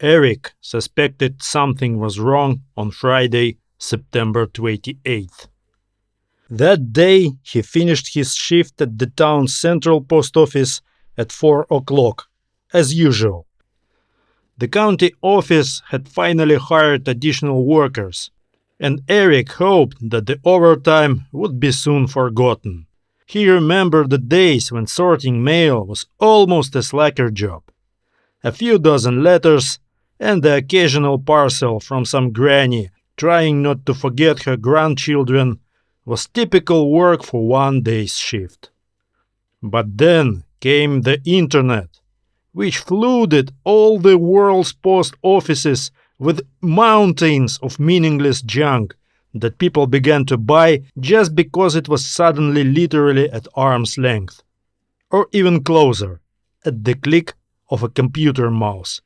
Eric suspected something was wrong on Friday, September 28th. That day, he finished his shift at the town's central post office at 4 o'clock, as usual. The county office had finally hired additional workers, and Eric hoped that the overtime would be soon forgotten. He remembered the days when sorting mail was almost a slacker job. A few dozen letters and the occasional parcel from some granny trying not to forget her grandchildren was typical work for one day's shift. But then came the internet, which flooded all the world's post offices with mountains of meaningless junk that people began to buy just because it was suddenly literally at arm's length, or even closer, at the click of a computer mouse.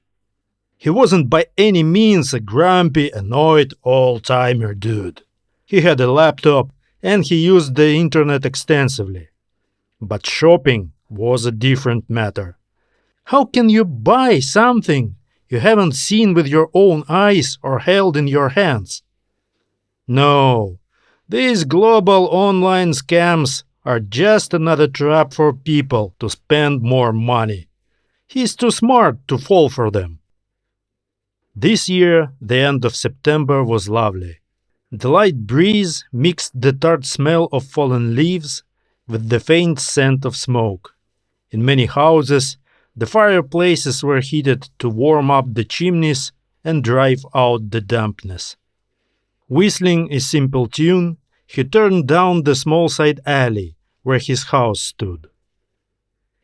He wasn't by any means a grumpy, annoyed, old-timer dude. He had a laptop and he used the internet extensively. But shopping was a different matter. How can you buy something you haven't seen with your own eyes or held in your hands? No, these global online scams are just another trap for people to spend more money. He's too smart to fall for them. This year, the end of September was lovely. The light breeze mixed the tart smell of fallen leaves with the faint scent of smoke. In many houses, the fireplaces were heated to warm up the chimneys and drive out the dampness. Whistling a simple tune, he turned down the small side alley where his house stood.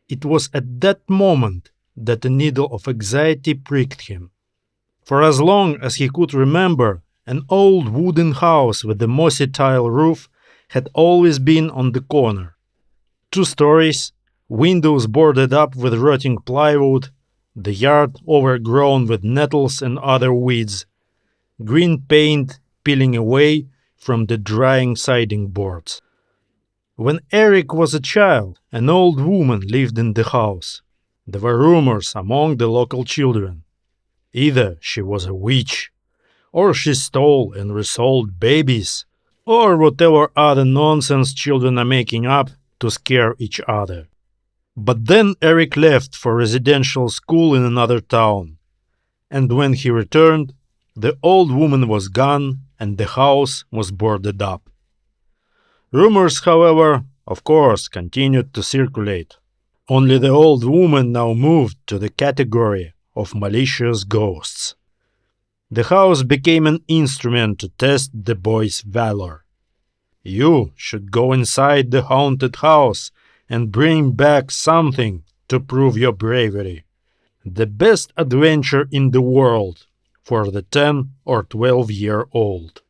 It was at that moment that a needle of anxiety pricked him. For as long as he could remember, an old wooden house with a mossy tile roof had always been on the corner. 2 stories, windows boarded up with rotting plywood, the yard overgrown with nettles and other weeds, green paint peeling away from the drying siding boards. When Eric was a child, an old woman lived in the house. There were rumors among the local children. Either she was a witch, or she stole and resold babies, or whatever other nonsense children are making up to scare each other. But then Eric left for residential school in another town, and when he returned, the old woman was gone and the house was boarded up. Rumors, however, of course, continued to circulate. Only the old woman now moved to the category of malicious ghosts. The house became an instrument to test the boy's valor. You should go inside the haunted house and bring back something to prove your bravery. The best adventure in the world for the 10 or 12-year-old.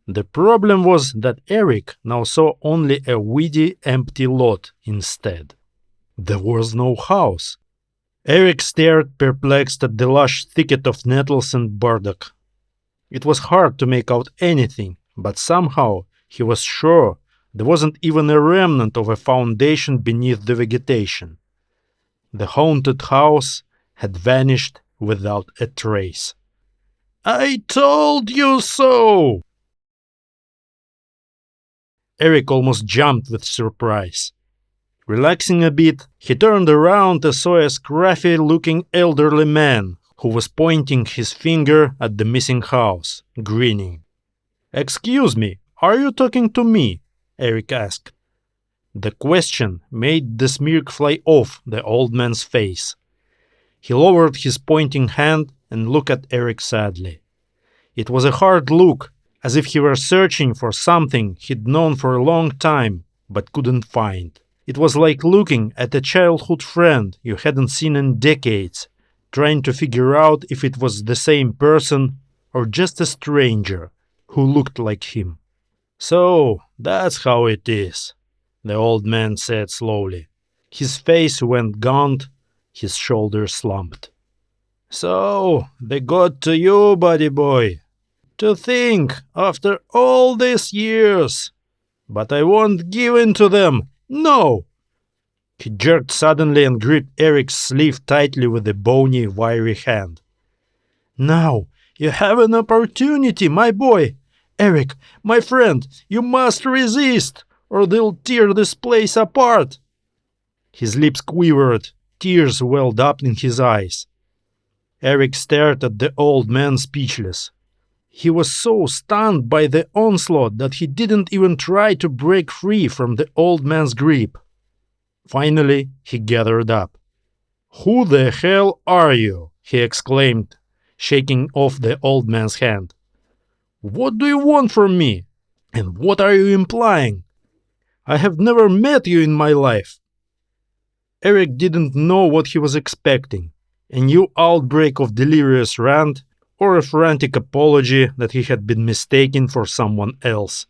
The problem was that Eric now saw only a weedy, empty lot instead. There was no house. Eric stared perplexed at the lush thicket of nettles and burdock. It was hard to make out anything, but somehow he was sure there wasn't even a remnant of a foundation beneath the vegetation. The haunted house had vanished without a trace. "I told you so!" Eric almost jumped with surprise. Relaxing a bit, he turned around and saw a scruffy-looking elderly man who was pointing his finger at the missing house, grinning. "Excuse me, are you talking to me?" Eric asked. The question made the smirk fly off the old man's face. He lowered his pointing hand and looked at Eric sadly. It was a hard look, as if he were searching for something he'd known for a long time but couldn't find. It was like looking at a childhood friend you hadn't seen in decades, trying to figure out if it was the same person or just a stranger who looked like him. "So, that's how it is," the old man said slowly. His face went gaunt, his shoulders slumped. "So, they got to you, buddy boy. To think, after all these years. But I won't give in to them. No! He jerked suddenly and gripped Eric's sleeve tightly with a bony, wiry hand. "Now, you have an opportunity, my boy! Eric, my friend, you must resist, or they'll tear this place apart!" His lips quivered, tears welled up in his eyes. Eric stared at the old man speechless. He was so stunned by the onslaught that he didn't even try to break free from the old man's grip. Finally, he gathered up. "Who the hell are you?" he exclaimed, shaking off the old man's hand. "What do you want from me? And what are you implying? I have never met you in my life." Eric didn't know what he was expecting, a new outbreak of delirious rant or a frantic apology that he had been mistaken for someone else.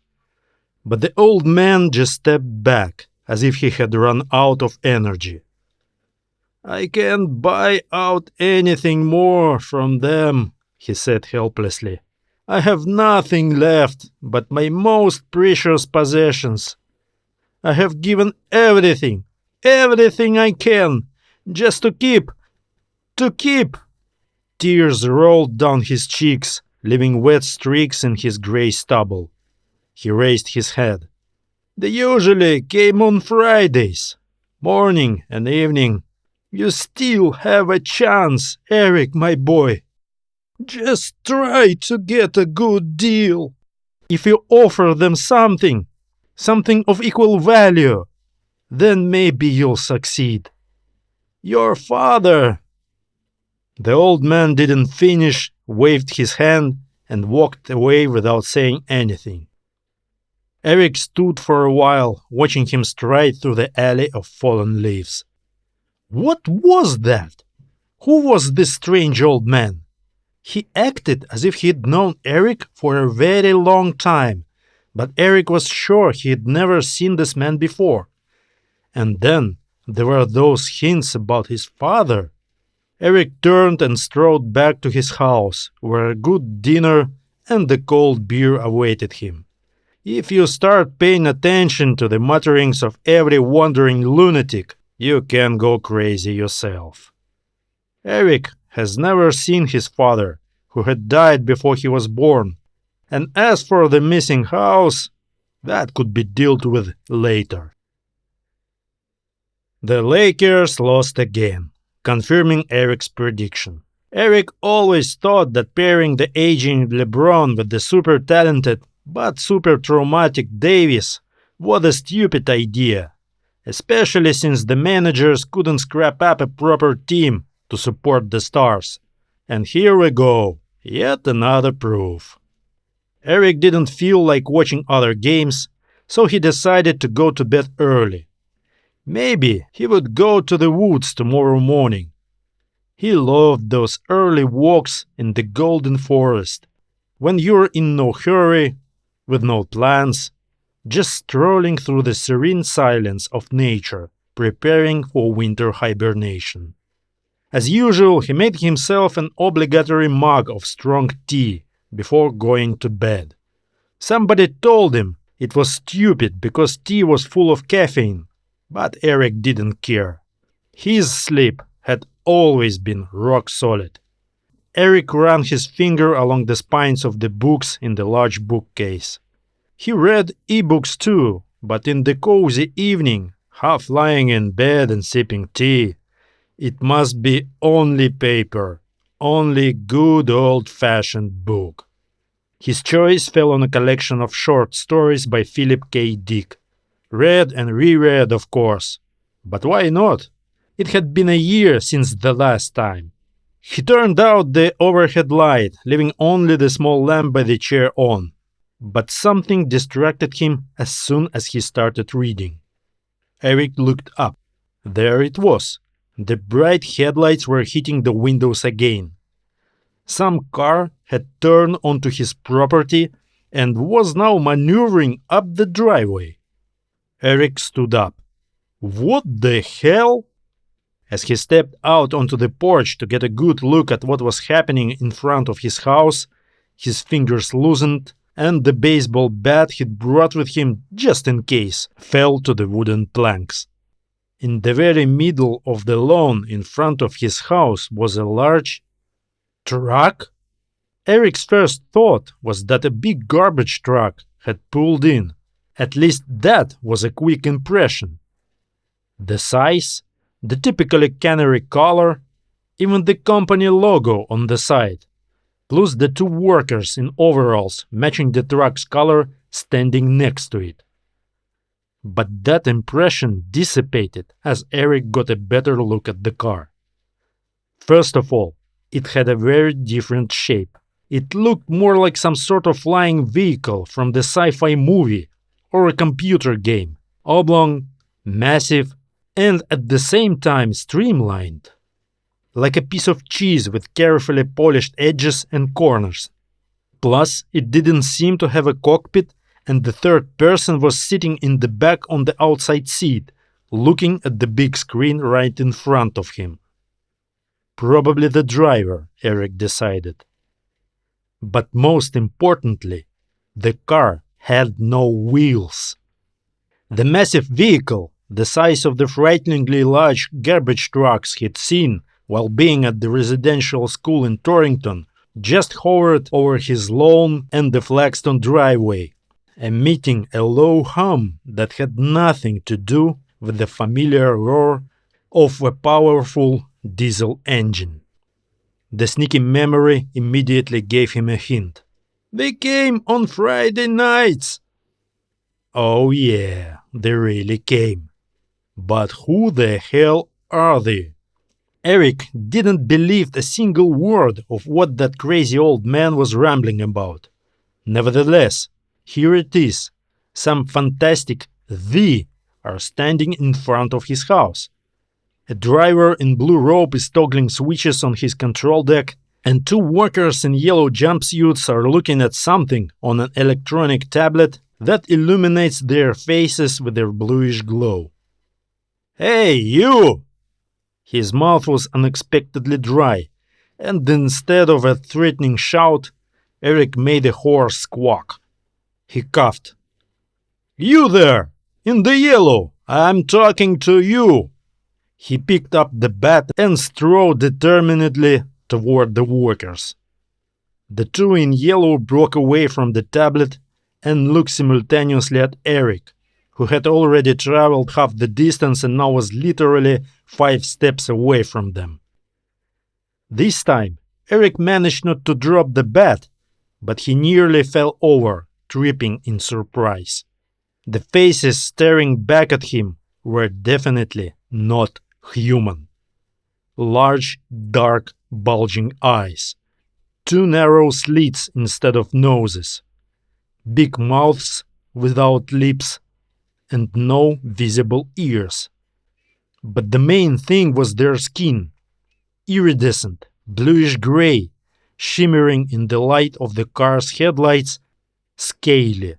But the old man just stepped back, as if he had run out of energy. "I can't buy out anything more from them," he said helplessly. "I have nothing left but my most precious possessions. I have given everything I can, just to keep. Tears rolled down his cheeks, leaving wet streaks in his gray stubble. He raised his head. "They usually came on Fridays, morning and evening. You still have a chance, Eric, my boy. Just try to get a good deal. If you offer them something of equal value, then maybe you'll succeed. Your father—" The old man didn't finish, waved his hand, and walked away without saying anything. Eric stood for a while, watching him stride through the alley of fallen leaves. What was that? Who was this strange old man? He acted as if he'd known Eric for a very long time, but Eric was sure he'd never seen this man before. And then there were those hints about his father. Eric turned and strode back to his house, where a good dinner and a cold beer awaited him. If you start paying attention to the mutterings of every wandering lunatic, you can go crazy yourself. Eric has never seen his father, who had died before he was born, and as for the missing house, that could be dealt with later. The Lakers lost again, confirming Eric's prediction. Eric always thought that pairing the aging LeBron with the super talented but super traumatic Davis was a stupid idea, especially since the managers couldn't scrap up a proper team to support the stars. And here we go, yet another proof. Eric didn't feel like watching other games, so he decided to go to bed early. Maybe he would go to the woods tomorrow morning. He loved those early walks in the golden forest, when you're in no hurry, with no plans, just strolling through the serene silence of nature, preparing for winter hibernation. As usual, he made himself an obligatory mug of strong tea before going to bed. Somebody told him it was stupid because tea was full of caffeine, but Eric didn't care. His sleep had always been rock solid. Eric ran his finger along the spines of the books in the large bookcase. He read ebooks too, but in the cozy evening, half lying in bed and sipping tea, it must be only paper, only good old-fashioned book. His choice fell on a collection of short stories by Philip K. Dick. Read and reread, of course. But why not? It had been a year since the last time. He turned out the overhead light, leaving only the small lamp by the chair on. But something distracted him as soon as he started reading. Eric looked up. There it was. The bright headlights were hitting the windows again. Some car had turned onto his property and was now maneuvering up the driveway. Eric stood up. What the hell? As he stepped out onto the porch to get a good look at what was happening in front of his house, his fingers loosened, and the baseball bat he'd brought with him just in case fell to the wooden planks. In the very middle of the lawn in front of his house was a large truck. Eric's first thought was that a big garbage truck had pulled in. At least that was a quick impression. The size, the typically canary color, even the company logo on the side, plus the two workers in overalls matching the truck's color standing next to it. But that impression dissipated as Eric got a better look at the car. First of all, it had a very different shape. It looked more like some sort of flying vehicle from the sci-fi movie or a computer game, oblong, massive, and at the same time streamlined, like a piece of cheese with carefully polished edges and corners. Plus, it didn't seem to have a cockpit, and the third person was sitting in the back on the outside seat, looking at the big screen right in front of him. Probably the driver, Eric decided. But most importantly, the car had no wheels. The massive vehicle, the size of the frighteningly large garbage trucks he'd seen while being at the residential school in Torrington, just hovered over his lawn and the flagstone driveway, emitting a low hum that had nothing to do with the familiar roar of a powerful diesel engine. The sneaky memory immediately gave him a hint. They came on Friday nights! Oh yeah, they really came. But who the hell are they? Eric didn't believe a single word of what that crazy old man was rambling about. Nevertheless, here it is. Some fantastic "they" are standing in front of his house. A driver in blue robe is toggling switches on his control deck, and two workers in yellow jumpsuits are looking at something on an electronic tablet that illuminates their faces with a bluish glow. Hey, you! His mouth was unexpectedly dry, and instead of a threatening shout, Eric made a hoarse squawk. He coughed. You there! In the yellow! I'm talking to you! He picked up the bat and strode determinedly toward the workers. The two in yellow broke away from the tablet and looked simultaneously at Eric, who had already traveled half the distance and now was literally 5 steps away from them. This time, Eric managed not to drop the bat, but he nearly fell over, tripping in surprise. The faces staring back at him were definitely not human. Large, dark, bulging eyes. 2 narrow slits instead of noses. Big mouths without lips. And no visible ears. But the main thing was their skin. Iridescent, bluish-gray, shimmering in the light of the car's headlights, scaly.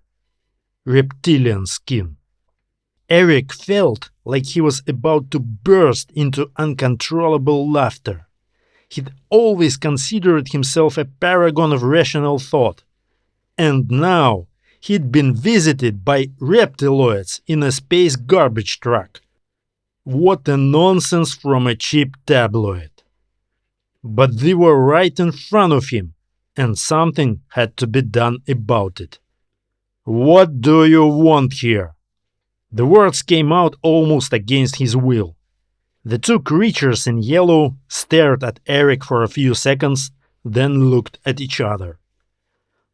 Reptilian skin. Eric felt like he was about to burst into uncontrollable laughter. He'd always considered himself a paragon of rational thought. And now he'd been visited by reptiloids in a space garbage truck. What a nonsense from a cheap tabloid. But they were right in front of him, and something had to be done about it. What do you want here? The words came out almost against his will. The 2 creatures in yellow stared at Eric for a few seconds, then looked at each other.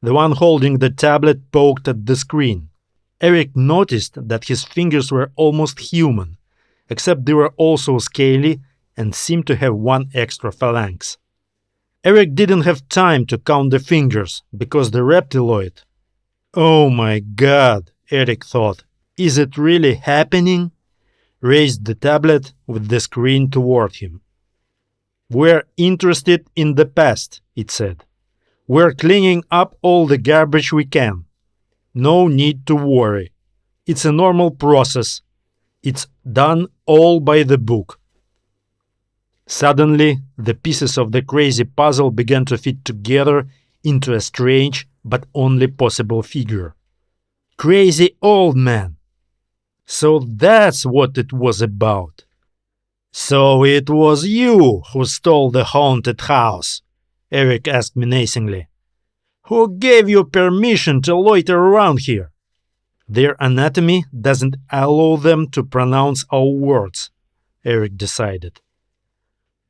The one holding the tablet poked at the screen. Eric noticed that his fingers were almost human, except they were also scaly and seemed to have 1 extra phalanx. Eric didn't have time to count the fingers because the reptiloid... Oh my god, Eric thought. Is it really happening? Raised the tablet with the screen toward him. We're interested in the past, it said. We're cleaning up all the garbage we can. No need to worry. It's a normal process. It's done all by the book. Suddenly, the pieces of the crazy puzzle began to fit together into a strange but only possible figure. Crazy old man. So that's what it was about. So it was you who stole the haunted house? Eric asked menacingly. Who gave you permission to loiter around here? Their anatomy doesn't allow them to pronounce our words, Eric decided.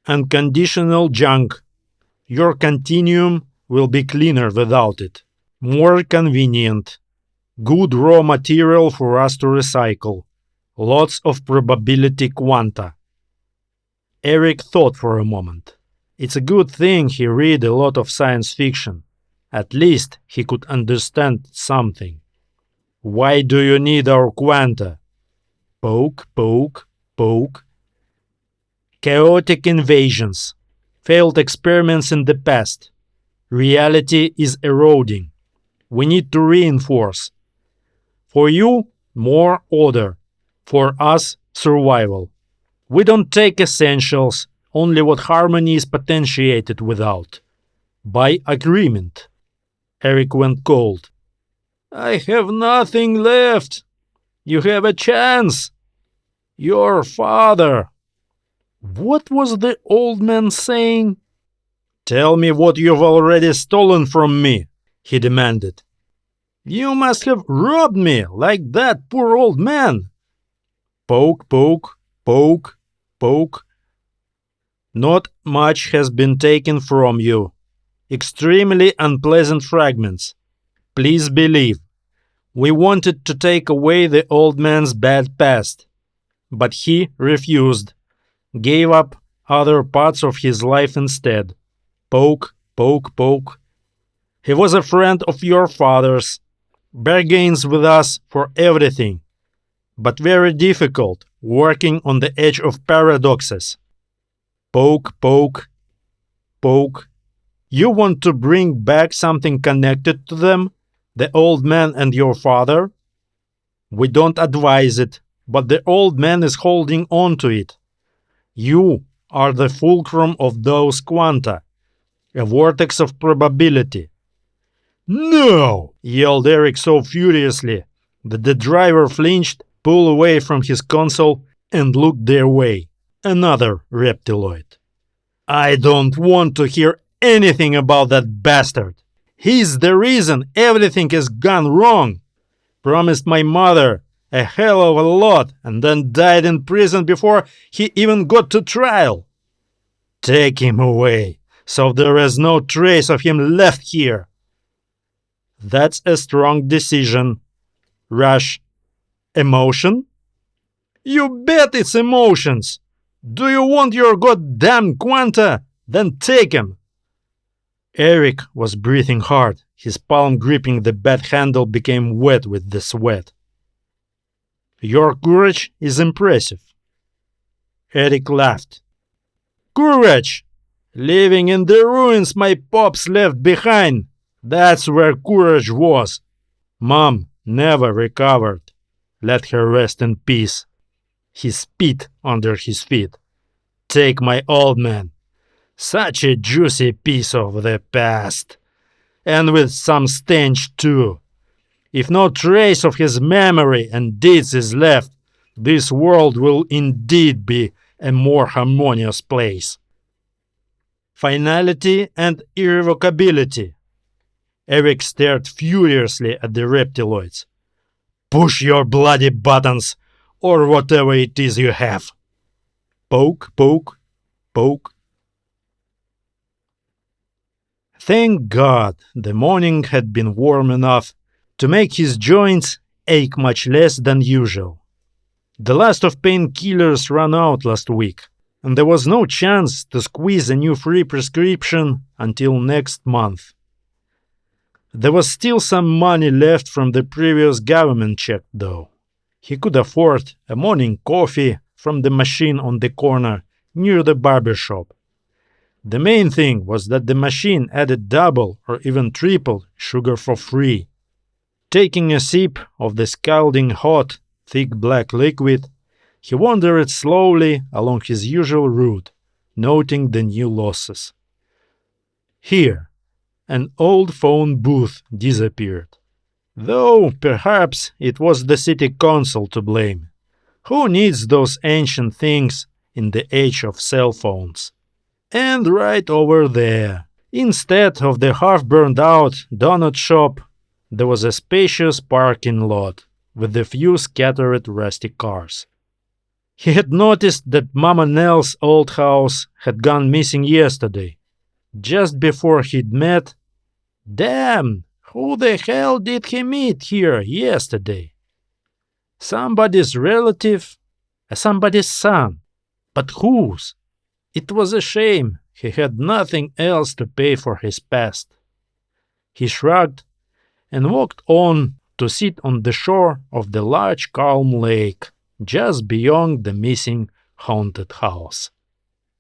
Unconditional junk. Your continuum will be cleaner without it. More convenient. Good raw material for us to recycle. Lots of probability quanta. Eric thought for a moment. It's a good thing he read a lot of science fiction. At least he could understand something. Why do you need our quanta? Poke, poke, poke. Chaotic invasions. Failed experiments in the past. Reality is eroding. We need to reinforce. For you, more order. For us, survival. We don't take essentials, only what harmony is potentiated without. By agreement. Eric went cold. I have nothing left. You have a chance. Your father. What was the old man saying? Tell me what you've already stolen from me, he demanded. You must have robbed me like that poor old man. Poke, poke, poke, poke. Not much has been taken from you. Extremely unpleasant fragments. Please believe. We wanted to take away the old man's bad past, but he refused. Gave up other parts of his life instead. Poke, poke, poke. He was a friend of your father's. Bargains with us for everything, but very difficult, working on the edge of paradoxes. Poke, poke, poke. You want to bring back something connected to them, the old man and your father? We don't advise it, but the old man is holding on to it. You are the fulcrum of those quanta, a vortex of probability. No! Yelled Eric so furiously that the driver flinched, pulled away from his console, and looked their way. Another reptiloid. I don't want to hear anything about that bastard. He's the reason everything has gone wrong. Promised my mother a hell of a lot and then died in prison before he even got to trial. Take him away, so there is no trace of him left here. That's a strong decision. Rush. Emotion? You bet it's emotions. Do you want your goddamn quanta? Then take him. Eric was breathing hard. His palm gripping the bat handle became wet with the sweat. Your courage is impressive. Eric laughed. Courage! Living in the ruins my pops left behind. That's where courage was. Mom never recovered. Let her rest in peace. He spit under his feet. Take my old man. Such a juicy piece of the past. And with some stench too. If no trace of his memory and deeds is left, this world will indeed be a more harmonious place. Finality and irrevocability. Eric stared furiously at the reptiloids. Push your bloody buttons, or whatever it is you have. Poke, poke, poke. Thank God the morning had been warm enough to make his joints ache much less than usual. The last of painkillers ran out last week, and there was no chance to squeeze a new free prescription until next month. There was still some money left from the previous government check, though. He could afford a morning coffee from the machine on the corner near the barber shop. The main thing was that the machine added double or even triple sugar for free. Taking a sip of the scalding hot, thick black liquid, he wandered slowly along his usual route, noting the new losses. Here, an old phone booth disappeared. Though perhaps it was the city council to blame. Who needs those ancient things in the age of cell phones? And right over there, instead of the half-burned out donut shop, there was a spacious parking lot with a few scattered rusty cars. He had noticed that Mama Nell's old house had gone missing yesterday, just before he'd met. Damn, who the hell did he meet here yesterday? Somebody's relative? Somebody's son. But whose? It was a shame he had nothing else to pay for his past. He shrugged and walked on to sit on the shore of the large calm lake just beyond the missing haunted house.